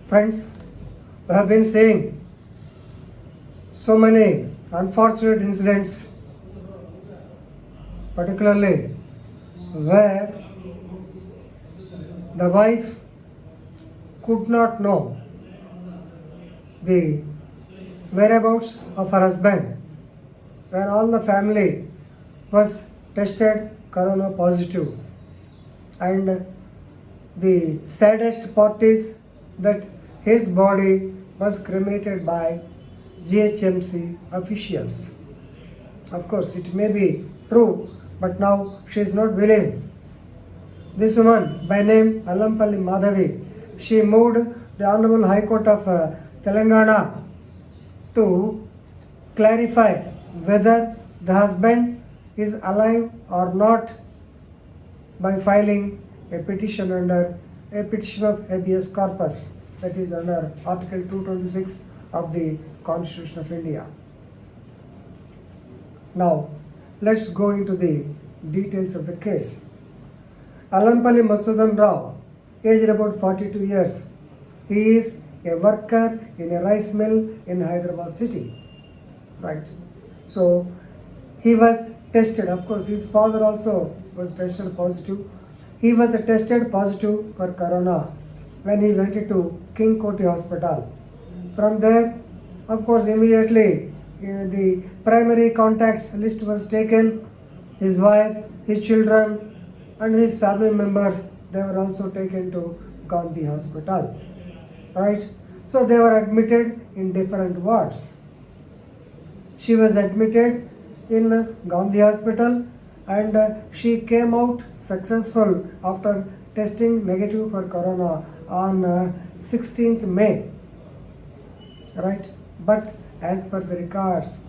Friends, we have been seeing so many unfortunate incidents, particularly where the wife could not know the whereabouts of her husband when all the family was tested corona positive. And the saddest part is that his body was cremated by GHMC officials. Of course, it may be true, but now she is not believing. This woman, by name Allampalli Madhavi, she moved the Honorable High Court of Telangana to clarify whether the husband is alive or not by filing a petition under a petition of habeas corpus, that is under Article 226 of the Constitution of India. Now, let's go into the details of the case. Allampalli Masudan Rao, aged about 42 years. He is a worker in a rice mill in Hyderabad city. Right. So, he was tested. Of course, his father also was tested positive. He was tested positive for corona when he went to King Koti Hospital. From there, of course, immediately the primary contacts list was taken. His wife, his children, and his family members, they were also taken to Gandhi Hospital. Right? So they were admitted in different wards. She was admitted in Gandhi Hospital and she came out successful after testing negative for corona on 16th May. Right? But as per the records,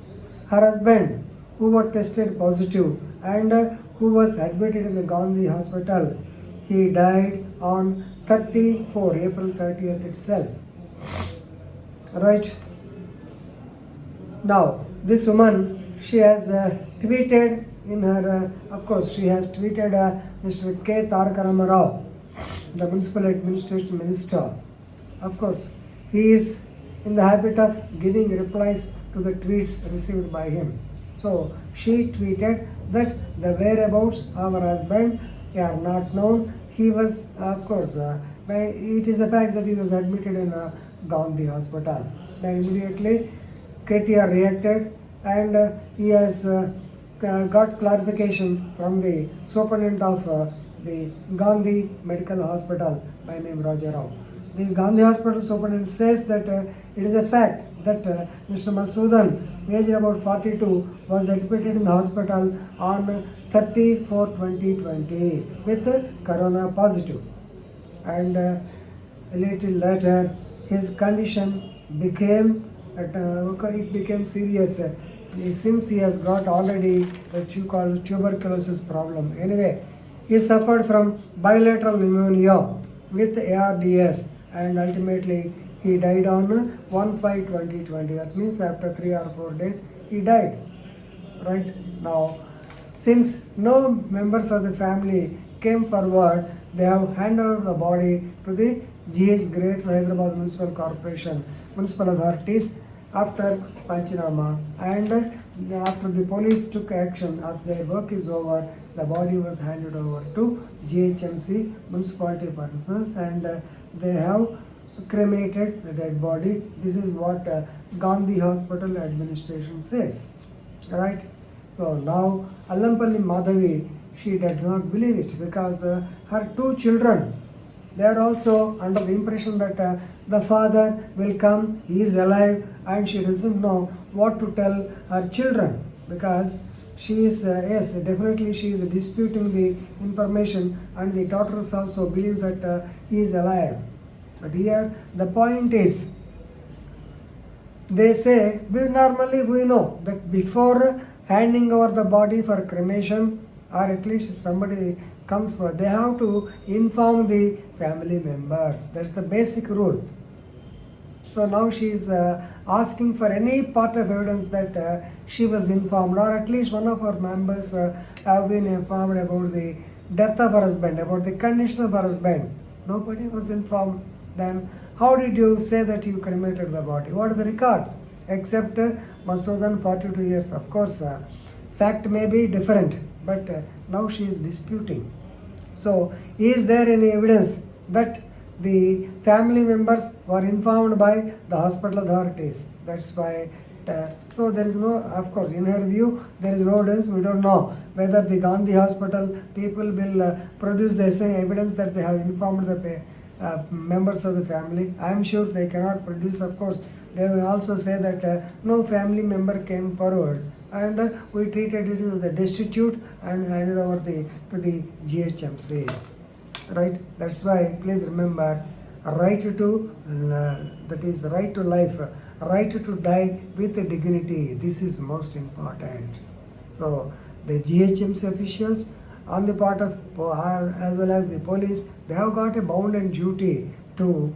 her husband, who was tested positive and who was admitted in the Gandhi Hospital, he died on April 30th itself. Right? Now, this woman, she has tweeted in her, of course, she has tweeted Mr. K. Tarak Rama, the Municipal Administration Minister. Of course, he is in the habit of giving replies to the tweets received by him. So, she tweeted that the whereabouts of her husband are not known. He was, of course, it is a fact that he was admitted in Gandhi Hospital. Then immediately KTR reacted and he has got clarification from the superintendent of the Gandhi Medical Hospital by name Raja Rao. The Gandhi Hospital superintendent says that it is a fact that Mr. Masudan, aged about 42, was admitted in the hospital on 30/4/2020 with corona positive. And a little later, his condition became serious since he has got already what you call tuberculosis problem. Anyway, he suffered from bilateral pneumonia with ARDS and ultimately he died on 1/5/2020. That means after 3 or 4 days he died. Right? Now, since no members of the family came forward, they have handed over the body to the GH Greater Hyderabad Municipal Corporation, municipal authorities after Panchanama, and after the police took action, after their work is over, the body was handed over to GHMC municipality persons and they have cremated the dead body. This is what Gandhi Hospital administration says. Right? So now Allampalli Madhavi, she did not believe it because her 2 children, they are also under the impression that the father will come, he is alive, and she doesn't know what to tell her children because she is, yes, definitely she is disputing the information and the daughters also believe that he is alive. But here the point is, they say, we know that before handing over the body for cremation, or at least if somebody comes for, they have to inform the family members. That's the basic rule. So now she is asking for any part of evidence that she was informed, or at least one of her members have been informed about the death of her husband, about the condition of her husband. Nobody was informed. then how did you say that you cremated the body? What is the record? Except Masoodan 42 years. Of course, fact may be different, but now she is disputing. So, is there any evidence that the family members were informed by the hospital authorities? That's why. So there is no, of course, in her view, there is no evidence. We don't know whether the Gandhi hospital people will produce the same evidence that they have informed the members of the family. I am sure they cannot produce, of course. They will also say that no family member came forward and we treated it as a destitute and handed over to the GHMC. Right? That's why, please remember, right to, that is right to life, right to die with dignity. This is most important. So the GHMC officials on the part of as well as the police, they have got a bound and duty to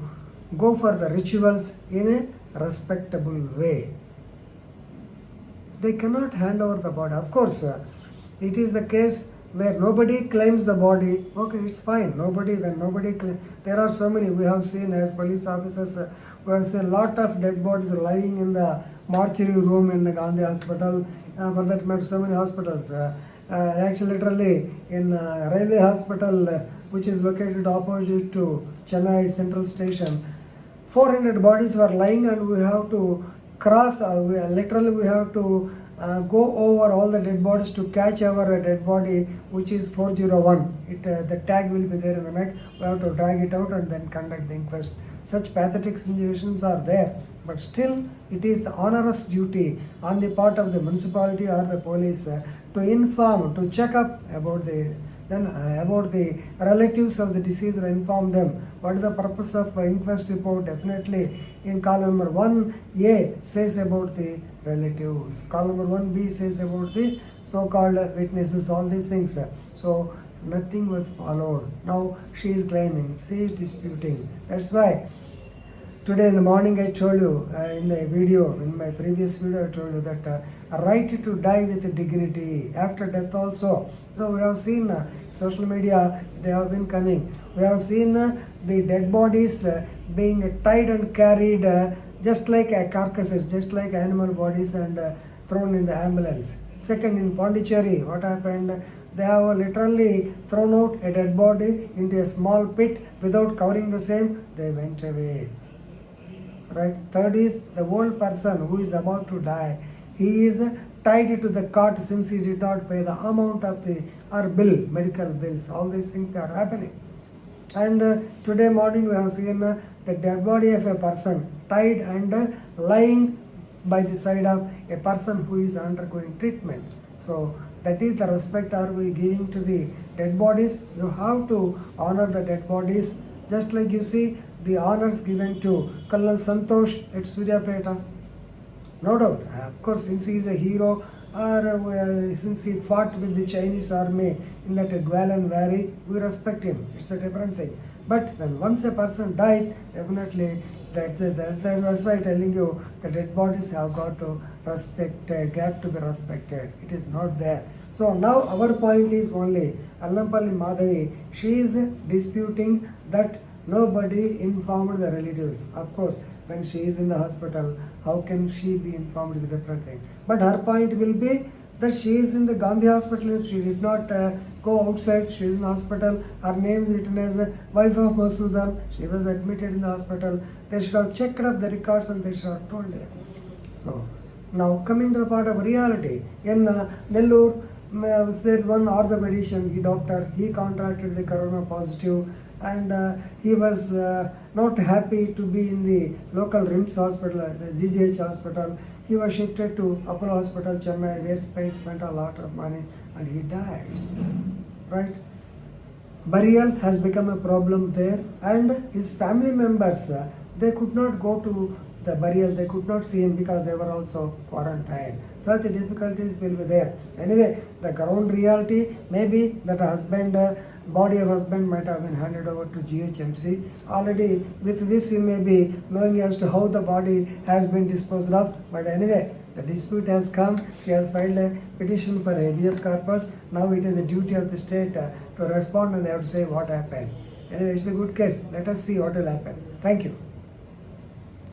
go for the rituals in a respectable way. They cannot hand over the body. Of course, it is the case where nobody claims the body. Okay, it's fine. There are so many. We have seen as police officers, we have seen a lot of dead bodies lying in the mortuary room in the Gandhi hospital. For that matter, so many hospitals. Actually, literally in railway hospital, which is located opposite to Chennai Central Station, 400 bodies were lying, and we have to cross. We have to go over all the dead bodies to catch our dead body, which is 401. The tag will be there in the neck. We have to drag it out and then conduct the inquest. Such pathetic situations are there, but still it is the onerous duty on the part of the municipality or the police to inform, to check up about the relatives of the deceased and inform them what is the purpose of inquest report. Definitely in column number 1A says about the relatives, column number 1B says about the so-called witnesses, all these things. So nothing was followed. Now she is claiming, she is disputing. That's why today in the morning I told you in my previous video I told you that a right to die with dignity after death also. So we have seen social media, they have been coming. We have seen the dead bodies being tied and carried just like carcasses, just like animal bodies, and thrown in the ambulance. Second, in Pondicherry, what happened? They have literally thrown out a dead body into a small pit without covering the same. They went away. Right. Third is the old person who is about to die. He is tied to the cot since he did not pay the amount of the medical bills. All these things are happening. And today morning we have seen the dead body of a person tied and lying by the side of a person who is undergoing treatment. So that is the respect are we giving to the dead bodies. You have to honor the dead bodies, just like you see the honors given to Colonel Santosh at Suryapeta. No doubt, of course, since he is a hero, or since he fought with the Chinese army in that Gwalan Valley, we respect him. It's a different thing. But when once a person dies, definitely that's why I'm telling you the dead bodies have got to be respected. It is not there. So now our point is only Allampalli Madhavi. She is disputing that nobody informed the relatives. Of course, when she is in the hospital, how can she be informed is a different thing. But her point will be that she is in the Gandhi hospital. She did not go outside. She is in the hospital. Her name is written as wife of Masoodan. She was admitted in the hospital. They should have checked up the records and they should have told her. So now coming to the part of reality. In Nellore, there is one orthopedician, doctor. He contracted the corona positive. And he was not happy to be in the local RIMS hospital, the GGH hospital. He was shifted to Apollo Hospital, Chennai, where spent a lot of money, and he died. Right? Burial has become a problem there, and his family members, they could not go to the burial, they could not see him because they were also quarantined. Such difficulties will be there. Anyway, the ground reality may be that body of husband might have been handed over to GHMC. Already with this you may be knowing as to how the body has been disposed of. But anyway, the dispute has come. She has filed a petition for habeas corpus. Now it is the duty of the state to respond, and they have to say what happened. Anyway, it's a good case. Let us see what will happen. Thank you.